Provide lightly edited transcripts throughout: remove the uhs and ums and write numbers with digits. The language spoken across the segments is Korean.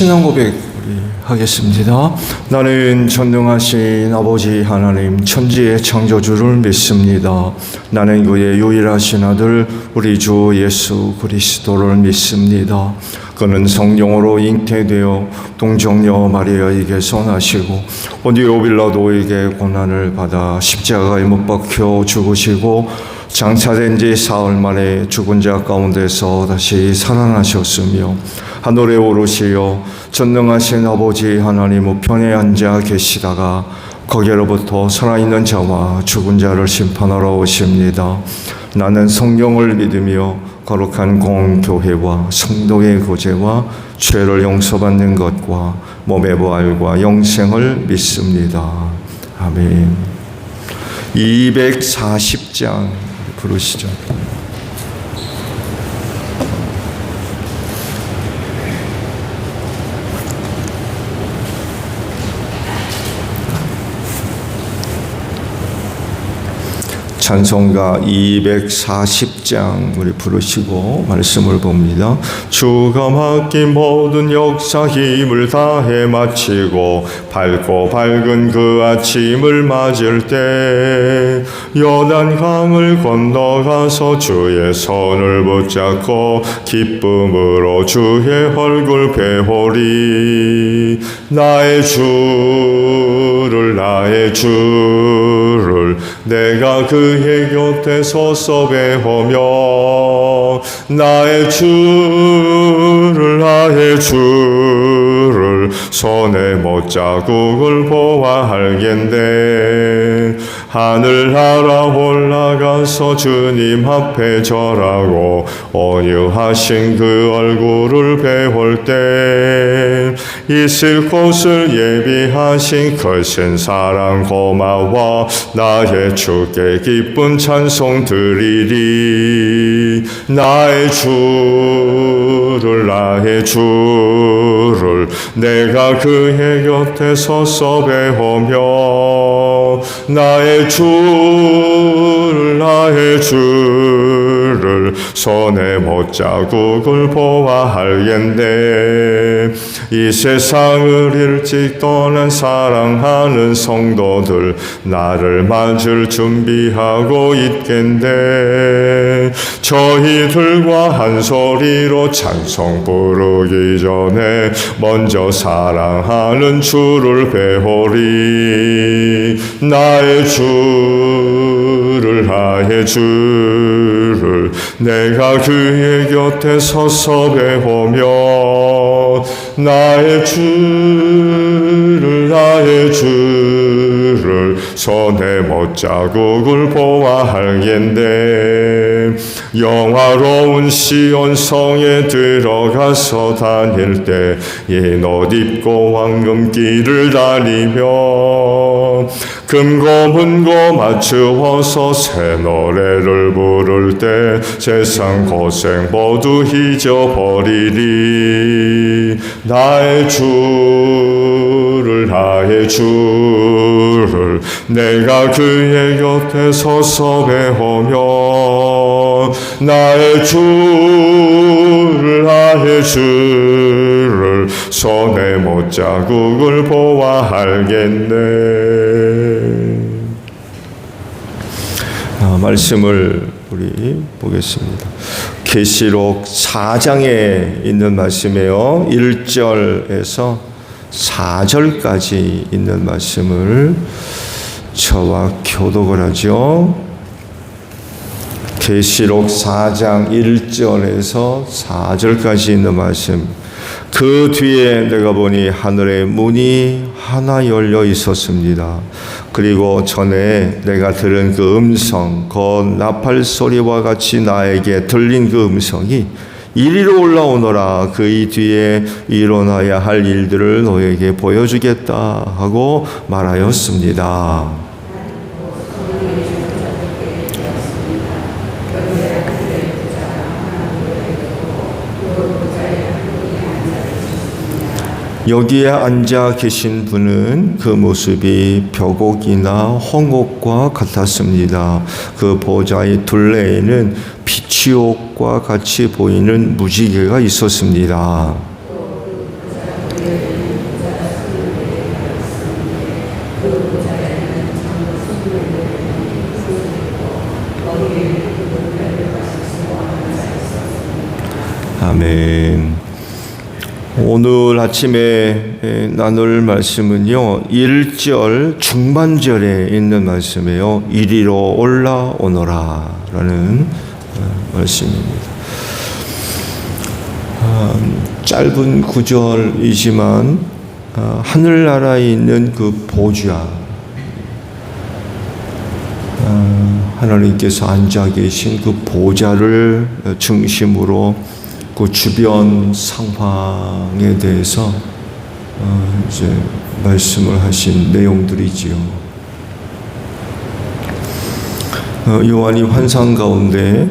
신앙 고백 우리 하겠습니다. 나는 전능하신 아버지 하나님 천지의 창조주를 믿습니다. 나는 그의 유일하신 아들 우리 주 예수 그리스도를 믿습니다. 그는 성령으로 잉태되어 동정녀 마리아에게서 나시고 본디오 빌라도에게 고난을 받아 십자가에 못 박혀 죽으시고 장차된 지 사흘 만에 죽은 자 가운데서 다시 살아나셨으며 하늘에 오르시어 전능하신 아버지 하나님 우편에 앉아 계시다가 거기로부터 살아있는 자와 죽은 자를 심판하러 오십니다. 나는 성령을 믿으며 거룩한 공교회와 성도의 구제와 죄를 용서받는 것과 몸의 부활과 영생을 믿습니다. 아멘. 240장 부르시죠. 찬송가 240장 우리 부르시고 말씀을 봅니다. 주가 맡긴 모든 역사 힘을 다해 마치고 밝고 밝은 그 아침을 맞을 때 요단강을 건너가서 주의 손을 붙잡고 기쁨으로 주의 얼굴 배우리. 나의 주를 내가 그의 곁에 서서 배우며 나의 주를 손에 못자국을 보아하겠네. 하늘나라 올라가서 주님 앞에 절하고 온유하신 그 얼굴을 배울 때 있을 곳을 예비하신 크신 사랑 고마워 나의 주께 기쁜 찬송 드리리. 나의 주를 내가 그의 곁에 서서 배우며 나의 주를 손에 못자국을 보아하겠네. 이 세상을 일찍 떠난 사랑하는 성도들 나를 맞을 준비하고 있겠네. 저희들과 한 소리로 찬송 부르기 전에 먼저 사랑하는 주를 배우리. 나의 주를 내가 그의 곁에 서서 배우며 나의 주를 손에 못자국을 보아하겠네. 영화로운 시온 성에 들어가서 다닐 때 흰 옷 입고 황금길을 다니며 금고 문고 맞추어서 새 노래를 부를 때 세상 고생 모두 잊어버리리. 나의 주를 내가 그의 곁에 서서 배우며 나의 주를 손에 못자국을 보아하겠네. 말씀을 우리 보겠습니다. 계시록 4장에 있는 말씀이에요. 1절에서 4절까지 있는 말씀을 저와 교독을 하죠. 계시록 4장 1절에서 4절까지 있는 말씀. 그 뒤에 내가 보니 하늘의 문이 하나 열려 있었습니다. 그리고 전에 내가 들은 그 음성, 곧 나팔 소리와 같이 나에게 들린 그 음성이 이리로 올라오너라. 그의 뒤에 일어나야 할 일들을 너에게 보여주겠다 하고 말하였습니다. 여기에 앉아 계신 분은 그 모습이 벽옥이나 홍옥과 같았습니다. 그 보좌의 둘레에는 비치옥과 같이 보이는 무지개가 있었습니다. 아멘. 오늘 아침에 나눌 말씀은요, 1절 중반절에 있는 말씀이에요. 이리로 올라오너라 라는 말씀입니다. 짧은 구절이지만 하늘나라에 있는 그 보좌, 하나님께서 앉아 계신 그 보좌를 중심으로 그 주변 상황에 대해서 이제 말씀을 하신 내용들이지요. 요한이 환상 가운데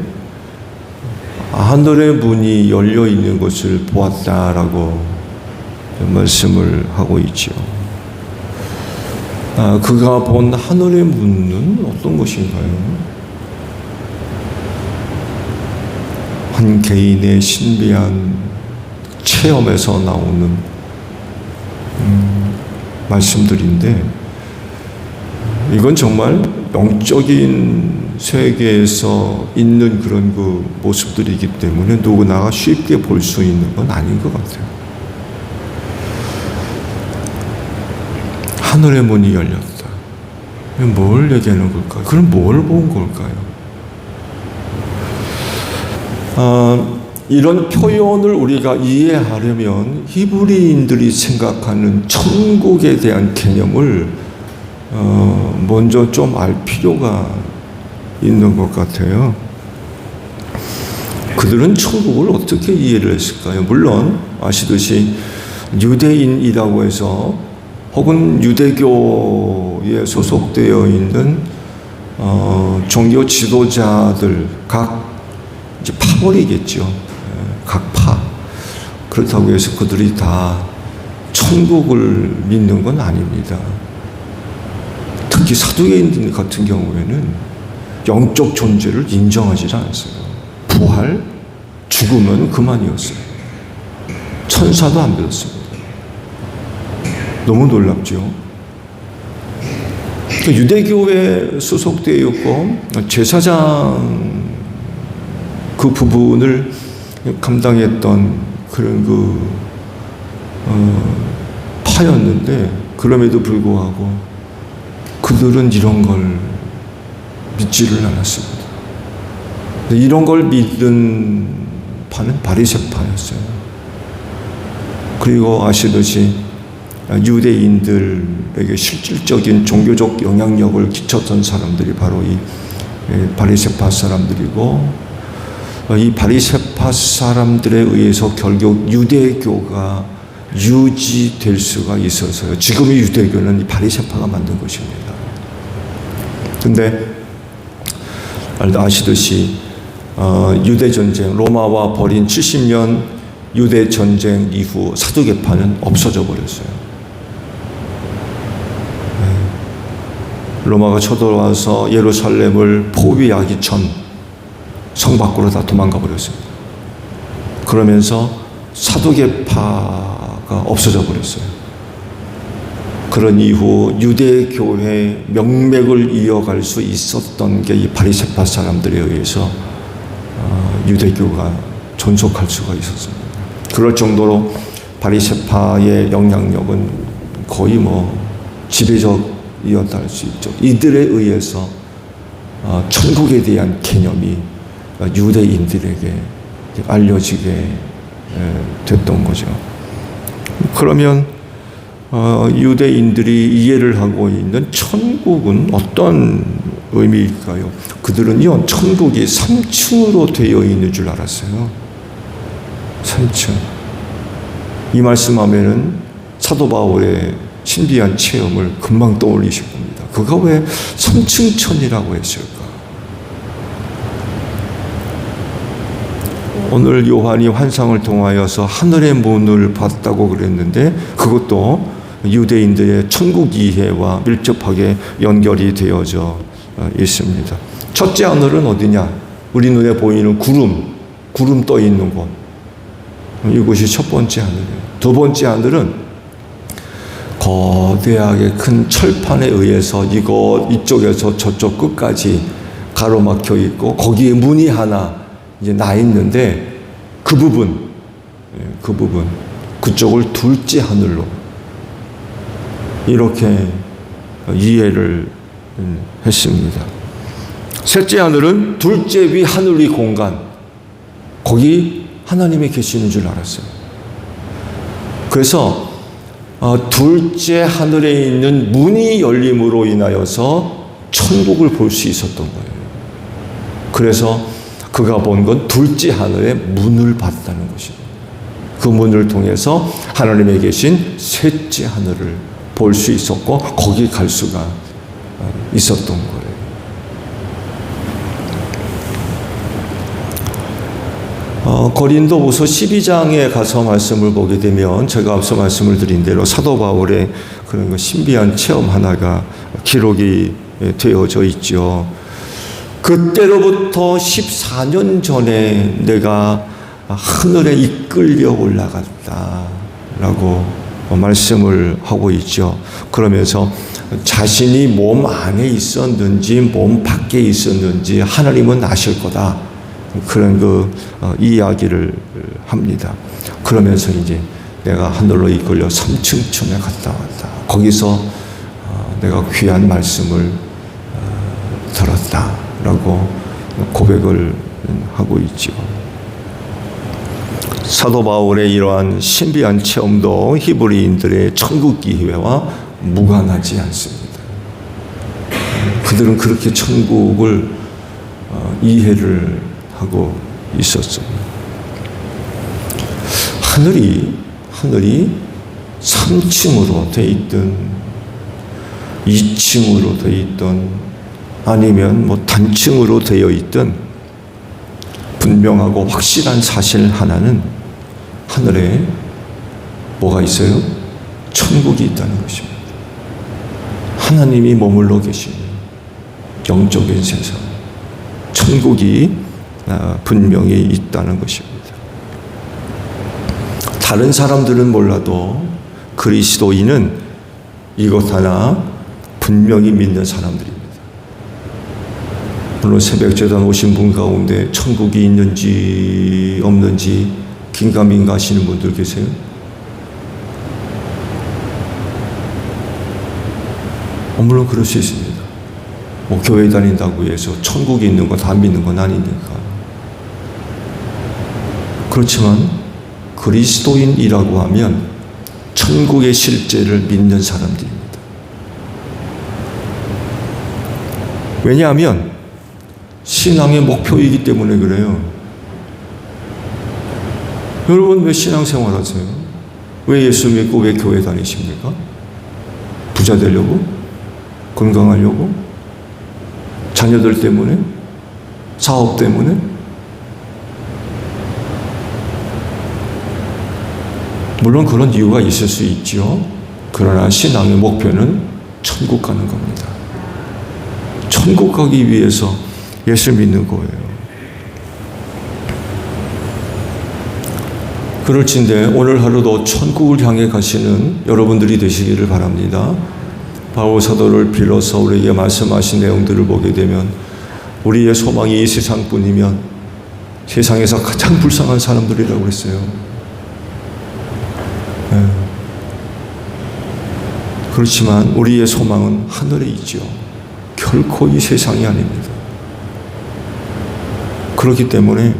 하늘의 문이 열려 있는 것을 보았다라고 말씀을 하고 있죠. 그가 본 하늘의 문은 어떤 것인가요? 한 개인의 신비한 체험에서 나오는 말씀들인데, 이건 정말 영적인 세계에서 있는 그런 그 모습들이기 때문에 누구나가 쉽게 볼 수 있는 건 아닌 것 같아요. 하늘의 문이 열렸다. 뭘 얘기하는 걸까요? 그럼 뭘 본 걸까요? 이런 표현을 우리가 이해하려면 히브리인들이 생각하는 천국에 대한 개념을 먼저 좀 알 필요가 있는 것 같아요. 그들은 천국을 어떻게 이해를 했을까요? 물론 아시듯이 유대인이라고 해서 혹은 유대교에 소속되어 있는 종교 지도자들 각 이제 파벌이겠죠. 각 파. 그렇다고 해서 그들이 다 천국을 믿는 건 아닙니다. 특히 사두개인들 같은 경우에는 영적 존재를 인정하지 않았어요. 부활, 죽으면 그만이었어요. 천사도 안 믿었습니다. 너무 놀랍죠. 유대교에 소속되어 있고 제사장 그 부분을 감당했던 그런 파였는데, 그럼에도 불구하고 그들은 이런 걸 믿지를 않았습니다. 이런 걸 믿는 파는 바리새파였어요. 그리고 아시듯이 유대인들에게 실질적인 종교적 영향력을 끼쳤던 사람들이 바로 이 바리새파 사람들이고, 이 바리새파 사람들에 의해서 결국 유대교가 유지될 수가 있어서요. 지금의 유대교는 이 바리새파가 만든 것입니다. 근데 아시듯이 유대전쟁, 로마와 벌인 70년 유대전쟁 이후 사두개파는 없어져 버렸어요. 로마가 쳐들어와서 예루살렘을 포위하기 전 성 밖으로 다 도망가 버렸습니다. 그러면서 사두개파가 없어져 버렸어요. 그런 이후 유대교회 명맥을 이어갈 수 있었던 게 이 바리새파 사람들에 의해서 유대교가 존속할 수가 있었습니다. 그럴 정도로 바리새파의 영향력은 거의 지배적이었다 할 수 있죠. 이들에 의해서 천국에 대한 개념이 유대인들에게 알려지게 됐던 거죠. 그러면 유대인들이 이해를 하고 있는 천국은 어떤 의미일까요? 그들은요, 천국이 3층으로 되어 있는 줄 알았어요. 3층. 이 말씀하면은 사도 바울의 신비한 체험을 금방 떠올리실 겁니다. 그가 왜 3층 천이라고 했을까? 오늘 요한이 환상을 통하여서 하늘의 문을 봤다고 그랬는데, 그것도 유대인들의 천국 이해와 밀접하게 연결이 되어져 있습니다. 첫째 하늘은 어디냐? 우리 눈에 보이는 구름 떠 있는 곳. 이곳이 첫 번째 하늘이에요. 두 번째 하늘은 거대하게 큰 철판에 의해서 이쪽에서 저쪽 끝까지 가로막혀 있고, 거기에 문이 하나 이제 나 있는데, 그 부분, 그 부분, 그쪽을 둘째 하늘로 이렇게 이해를 했습니다. 셋째 하늘은 둘째 위 하늘 위 공간, 거기 하나님이 계시는 줄 알았어요. 그래서 둘째 하늘에 있는 문이 열림으로 인하여서 천국을 볼 수 있었던 거예요. 그래서 그가 본 건 둘째 하늘의 문을 봤다는 것입니다. 그 문을 통해서 하나님에 계신 셋째 하늘을 볼 수 있었고 거기 갈 수가 있었던 거예요. 고린도후서 12장에 가서 말씀을 보게 되면 제가 앞서 말씀을 드린 대로 사도 바울의 그런 신비한 체험 하나가 기록이 되어져 있죠. 그때로부터 14년 전에 내가 하늘에 이끌려 올라갔다라고 말씀을 하고 있죠. 그러면서 자신이 몸 안에 있었는지 몸 밖에 있었는지 하나님은 아실 거다. 그런 이야기를 합니다. 그러면서 이제 내가 하늘로 이끌려 3층쯤에 갔다 왔다. 거기서 내가 귀한 말씀을 들었다라고 고백을 하고 있죠. 사도 바울의 이러한 신비한 체험도 히브리인들의 천국 기회와 무관하지 않습니다. 그들은 그렇게 천국을 이해를 하고 있었어요. 하늘이 3층으로 돼 있든 2층으로 돼 있든 아니면 단층으로 되어 있든 분명하고 확실한 사실 하나는 하늘에 뭐가 있어요? 천국이 있다는 것입니다. 하나님이 머물러 계시는 영적인 세상, 천국이 분명히 있다는 것입니다. 다른 사람들은 몰라도 그리스도인은 이것 하나 분명히 믿는 사람들입니다. 물론 새벽제단 오신 분 가운데 천국이 있는지 없는지 긴가민가 하시는 분들 계세요? 물론 그럴 수 있습니다. 교회 다닌다고 해서 천국이 있는 거 다 믿는 건 아니니까. 그렇지만 그리스도인이라고 하면 천국의 실제를 믿는 사람들입니다. 왜냐하면 신앙의 목표이기 때문에 그래요. 여러분 왜 신앙생활 하세요? 왜 예수 믿고 왜 교회 다니십니까? 부자 되려고? 건강하려고? 자녀들 때문에? 사업 때문에? 물론 그런 이유가 있을 수 있죠. 그러나 신앙의 목표는 천국 가는 겁니다. 천국 가기 위해서 예수 믿는 거예요. 그럴진데 오늘 하루도 천국을 향해 가시는 여러분들이 되시기를 바랍니다. 바울 사도를 빌어서 우리에게 말씀하신 내용들을 보게 되면 우리의 소망이 이 세상뿐이면 세상에서 가장 불쌍한 사람들이라고 했어요. 네. 그렇지만 우리의 소망은 하늘에 있죠. 결코 이 세상이 아닙니다. 그렇기 때문에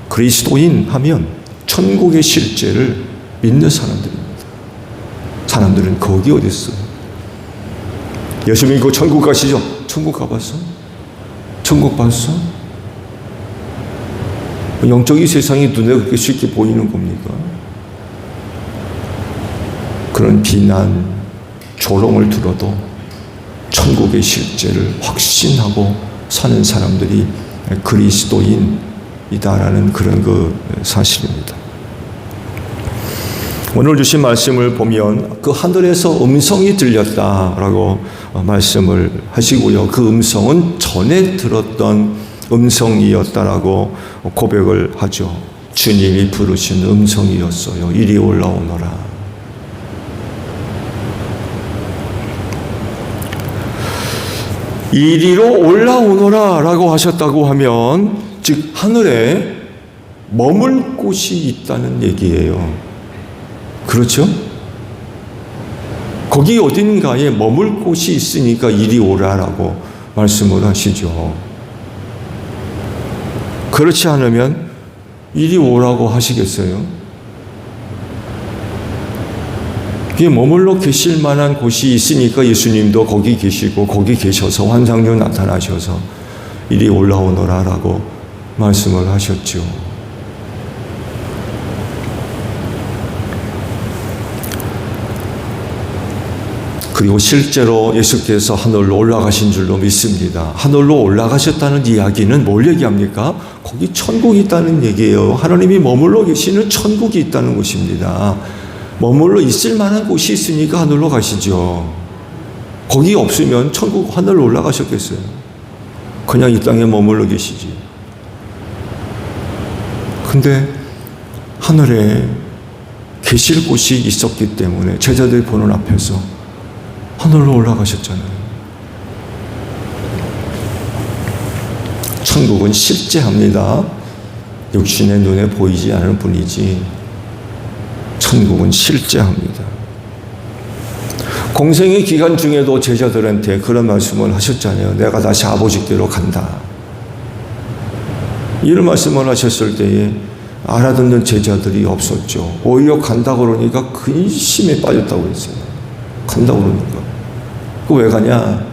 그리스도인 하면 천국의 실제를 믿는 사람들입니다. 사람들은 거기 어디 있어요? 예수 믿고 천국 가시죠? 천국 가봤어? 천국 봤어? 영적인 세상이 눈에 그렇게 쉽게 보이는 겁니까? 그런 비난, 조롱을 들어도 천국의 실제를 확신하고 사는 사람들이 그리스도인이다라는 그런 사실입니다. 오늘 주신 말씀을 보면 그 하늘에서 음성이 들렸다라고 말씀을 하시고요. 그 음성은 전에 들었던 음성이었다라고 고백을 하죠. 주님이 부르신 음성이었어요. 이리 올라오너라. 이리로 올라오너라 라고 하셨다고 하면 즉 하늘에 머물 곳이 있다는 얘기예요. 그렇죠? 거기 어딘가에 머물 곳이 있으니까 이리 오라라고 말씀을 하시죠. 그렇지 않으면 이리 오라고 하시겠어요? 그게 머물러 계실 만한 곳이 있으니까 예수님도 거기 계시고 거기 계셔서 환상으로 나타나셔서 이리 올라오너라라고 말씀을 하셨죠. 그리고 실제로 예수께서 하늘로 올라가신 줄로 믿습니다. 하늘로 올라가셨다는 이야기는 뭘 얘기합니까? 거기 천국이 있다는 얘기예요. 하나님이 머물러 계시는 천국이 있다는 곳입니다. 머물러 있을 만한 곳이 있으니까 하늘로 가시죠. 거기 없으면 천국 하늘로 올라가셨겠어요? 그냥 이 땅에 머물러 계시지. 근데 하늘에 계실 곳이 있었기 때문에 제자들이 보는 앞에서 하늘로 올라가셨잖아요. 천국은 실제합니다. 육신의 눈에 보이지 않을 뿐이지 천국은 실제합니다. 공생의 기간 중에도 제자들한테 그런 말씀을 하셨잖아요. 내가 다시 아버지께로 간다. 이런 말씀을 하셨을 때에 알아듣는 제자들이 없었죠. 오히려 간다 그러니까 근심에 빠졌다고 했어요. 간다 그러니까. 그 왜 가냐?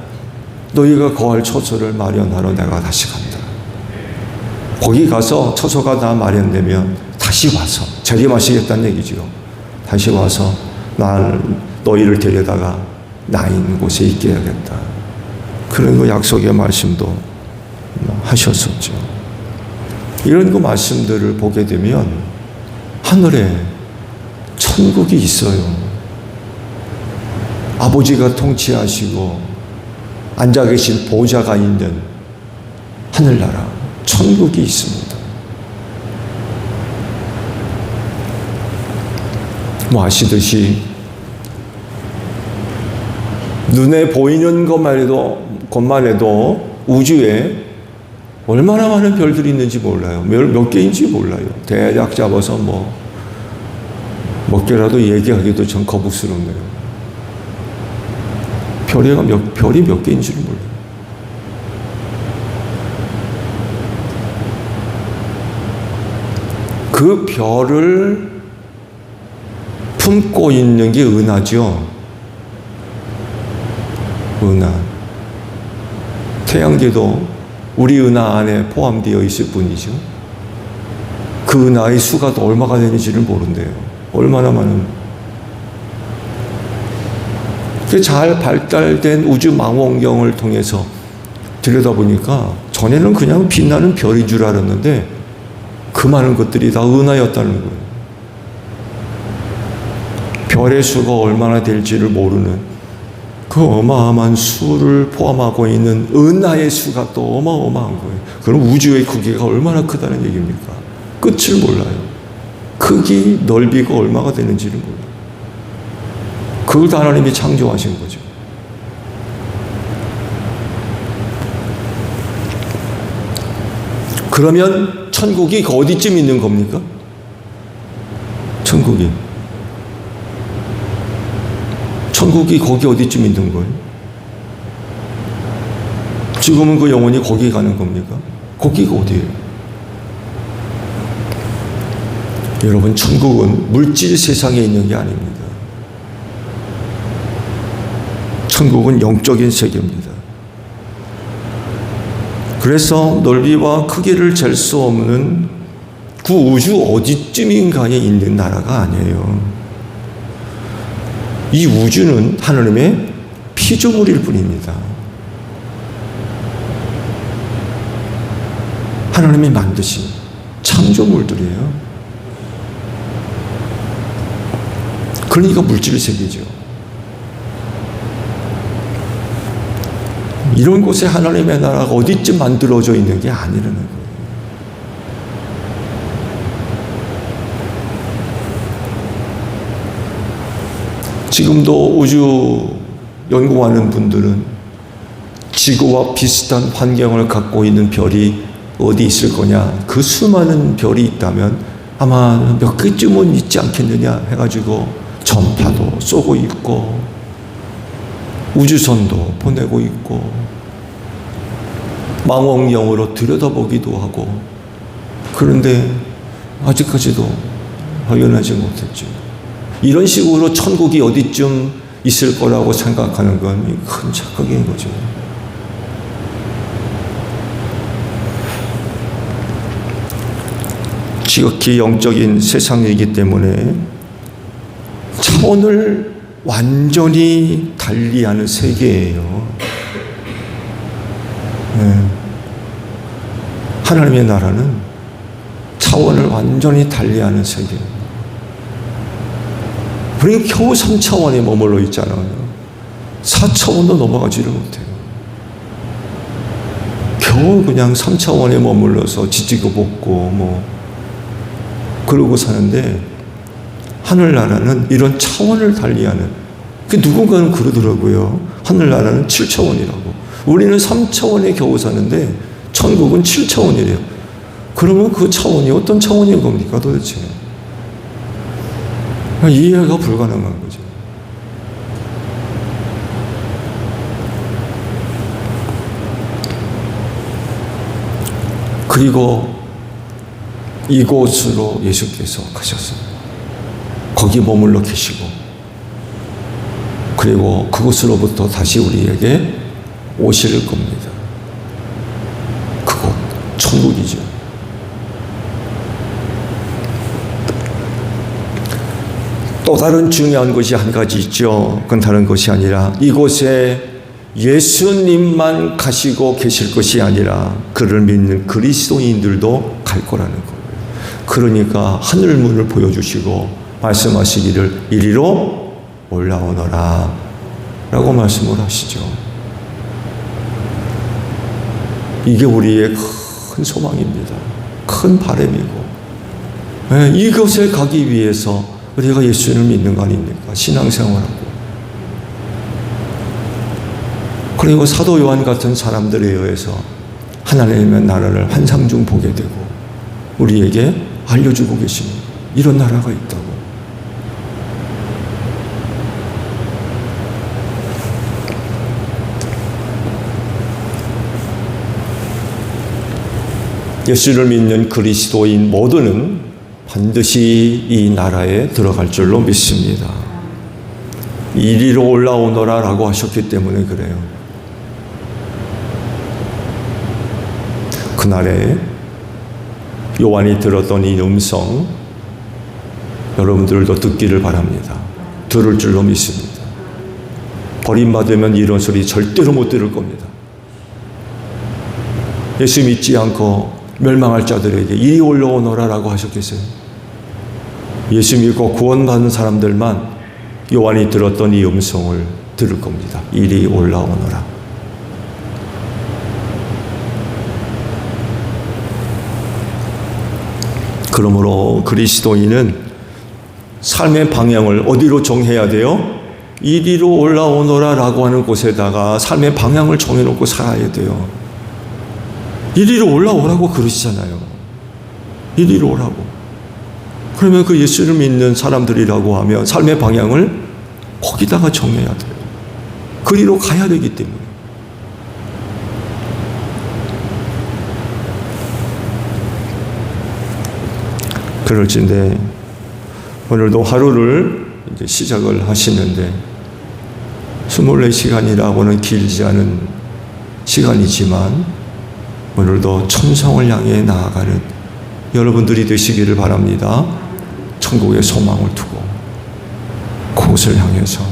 너희가 거할 처소를 마련하러 내가 다시 간다. 거기 가서 처소가 다 마련되면 다시 와서 재림하시겠다는 얘기죠. 다시 와서 너희를 데려다가 나 있는 곳에 있게 해야겠다. 그런 그 약속의 말씀도 하셨었죠. 이런 그 말씀들을 보게 되면 하늘에 천국이 있어요. 아버지가 통치하시고 앉아 계신 보좌가 있는 하늘나라 천국이 있습니다. 뭐 아시듯이 눈에 보이는 것만 해도 우주에 얼마나 많은 별들이 있는지 몰라요. 몇 개인지 몰라요. 대략 잡아서 몇 개라도 얘기하기도 전 거북스럽네요. 별이 몇 개인지를 몰라요. 그 별을 품고 있는 게 은하죠. 은하. 태양계도 우리 은하 안에 포함되어 있을 뿐이죠. 그 은하의 수가 또 얼마가 되는지를 모른대요. 얼마나 많은. 잘 발달된 우주 망원경을 통해서 들여다보니까 전에는 그냥 빛나는 별인 줄 알았는데 그 많은 것들이 다 은하였다는 거예요. 별의 수가 얼마나 될지를 모르는 그 어마어마한 수를 포함하고 있는 은하의 수가 또 어마어마한 거예요. 그럼 우주의 크기가 얼마나 크다는 얘기입니까? 끝을 몰라요. 크기, 넓이가 얼마가 되는지를 몰라요. 그걸 다 하나님이 창조하신 거죠. 그러면 천국이 어디쯤 있는 겁니까? 천국이 거기 어디쯤 있는 거예요? 지금은 그 영혼이 거기 가는 겁니까? 거기가 어디예요? 여러분, 천국은 물질 세상에 있는 게 아닙니다. 천국은 영적인 세계입니다. 그래서 넓이와 크기를 잴 수 없는 그 우주 어디쯤인가에 있는 나라가 아니에요. 이 우주는 하나님의 피조물일 뿐입니다. 하나님이 만드신 창조물들이에요. 그러니까 물질 세계죠. 이런 곳에 하나님의 나라가 어디쯤 만들어져 있는 게 아니라는 거예요. 지금도 우주 연구하는 분들은 지구와 비슷한 환경을 갖고 있는 별이 어디 있을 거냐? 그 수많은 별이 있다면 아마 몇 개쯤은 있지 않겠느냐 해가지고 전파도 쏘고 있고 우주선도 보내고 있고 망원경으로 들여다보기도 하고, 그런데 아직까지도 발견하지 못했죠. 이런 식으로 천국이 어디쯤 있을 거라고 생각하는 건 큰 착각인 거죠. 지극히 영적인 세상이기 때문에 차원을 완전히 달리하는 세계예요. 하나님의 나라는 차원을 완전히 달리하는 세계예요. 우리는 겨우 3차원에 머물러 있잖아요. 4차원도 넘어가지를 못해요. 겨우 그냥 3차원에 머물러서 지지고 볶고 그러고 사는데, 하늘나라는 이런 차원을 달리하는, 누군가는 그러더라고요. 하늘나라는 7차원이라고. 우리는 3차원에 겨우 사는데 천국은 7차원이래요. 그러면 그 차원이 어떤 차원인 겁니까 도대체? 이해가 불가능한 거죠. 그리고 이곳으로 예수께서 가셨어요. 거기 머물러 계시고, 그리고 그곳으로부터 다시 우리에게 오실 겁니다. 그곳 천국이죠. 또 다른 중요한 것이 한 가지 있죠. 그건 다른 것이 아니라 이곳에 예수님만 가시고 계실 것이 아니라 그를 믿는 그리스도인들도 갈 거라는 거예요. 그러니까 하늘문을 보여주시고 말씀하시기를 이리로 올라오너라 라고 말씀을 하시죠. 이게 우리의 큰 소망입니다. 큰 바람이고, 이곳에 가기 위해서 우리가 예수님을 믿는 거 아닙니까? 신앙생활하고. 그리고 사도 요한 같은 사람들에 의해서 하나님의 나라를 환상 중 보게 되고 우리에게 알려주고 계십니다. 이런 나라가 있다고. 예수를 믿는 그리스도인 모두는 반드시 이 나라에 들어갈 줄로 믿습니다. 이리로 올라오너라 라고 하셨기 때문에 그래요. 그날에 요한이 들었던 이 음성, 여러분들도 듣기를 바랍니다. 들을 줄로 믿습니다. 버림받으면 이런 소리 절대로 못 들을 겁니다. 예수 믿지 않고 멸망할 자들에게 이리 올라오너라 라고 하셨겠어요? 예수 믿고 구원받은 사람들만 요한이 들었던 이 음성을 들을 겁니다. 이리 올라오너라. 그러므로 그리스도인은 삶의 방향을 어디로 정해야 돼요? 이리로 올라오너라 라고 하는 곳에다가 삶의 방향을 정해놓고 살아야 돼요. 이리로 올라오라고 그러시잖아요. 이리로 오라고. 그러면 그 예수를 믿는 사람들이라고 하면 삶의 방향을 거기다가 정해야 돼요. 그리로 가야 되기 때문에. 그럴진데 오늘도 하루를 이제 시작을 하시는데 24시간이라고는 길지 않은 시간이지만 오늘도 천성을 향해 나아가는 여러분들이 되시기를 바랍니다. 천국의 소망을 두고 그곳을 향해서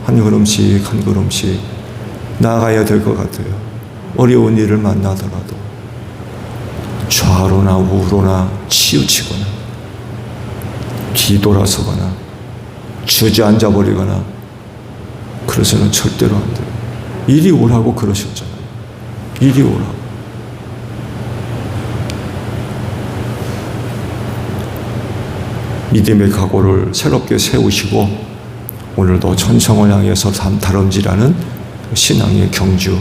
한 걸음씩 한 걸음씩 나아가야 될 것 같아요. 어려운 일을 만나더라도 좌로나 우로나 치우치거나 뒤돌아서거나 주저앉아 버리거나 그래서는 절대로 안 돼요. 이리 오라고 그러셨잖아요. 이리 오라고. 믿음의 각오를 새롭게 세우시고 오늘도 천성을 향해서 다름질하는 신앙의 경주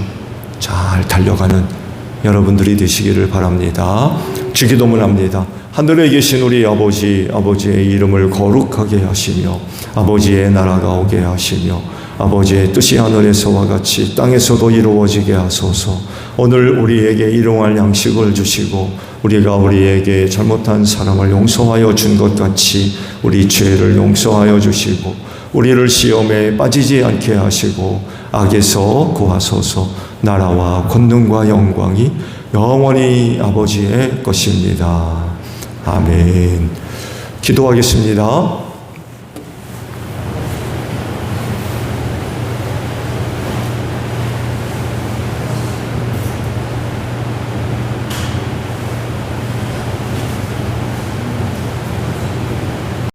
잘 달려가는 여러분들이 되시기를 바랍니다. 주기도문 합니다. 하늘에 계신 우리 아버지, 아버지의 이름을 거룩하게 하시며 아버지의 나라가 오게 하시며 아버지의 뜻이 하늘에서와 같이 땅에서도 이루어지게 하소서. 오늘 우리에게 일용할 양식을 주시고 우리가 우리에게 잘못한 사람을 용서하여 준 것 같이 우리 죄를 용서하여 주시고 우리를 시험에 빠지지 않게 하시고 악에서 구하소서. 나라와 권능과 영광이 영원히 아버지의 것입니다. 아멘. 기도하겠습니다.